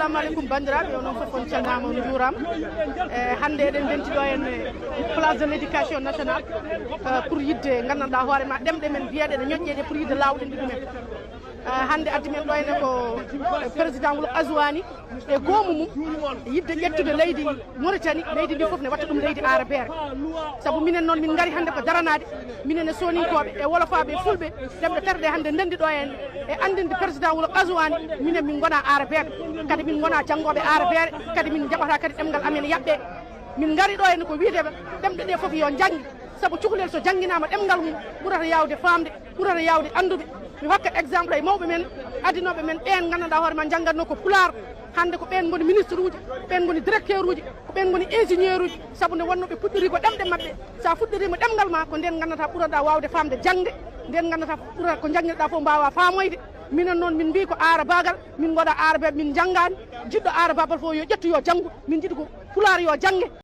assalamu aleykum bandiraɓe onon fof on calnama on juurama hande eɗen denti ɗo en place de l' éducation nationale pour yidde gandanɗa hoorema ɗemɗe men biyeɗe ne ñoƴƴeɗe pour yidde lawɗinde ɗumen hande addi men ɗo ene ko président wuro Azwani e goomu mum yidde ƴettude leydi Mauritanie leydi ndi foof ne watta ɗum leydi arabere saabu minen noon min gaari hande ko daranade minen e soninkoɓe e wolofaɓe e fulɓe ɗemɗe terɗe hande ndendi ɗo en e andinde président wuro Azwani minen min gona arabeɓe kadi min gona janggoɓe arabere kadi min jaɓata kadi ɗemgal amen yaɓɓe min gaari ɗo en ko wiidema ɗemɗe ɗe foof yo jangge saabu cukalel so jangguinama ɗemgal mum ɓurata yawde famde ɓurata yawde andude mi hokka exemple e mawɓe men addinoɓe men ɓen gandanɗa hoore ma janggatno ko pular hande ko ɓen goni ministre uji ɓen goni directeur uji ko ɓen goni ingénieur uji saabu nde wonno ɓe puɗɗori ko ɗemɗe mabɓe sa fuɗɗorima ɗemgal ma ko nden gandata ɓurata wawde famde jangde nden gandata ɓurata ko jangguirɗa fof mbawa famoyde minen noon min mbi ko arabagal min goɗa arabe min janggani jiɗɗo arababal fof yo ƴettu yo janggu min jiiɗi ko pular yo jangge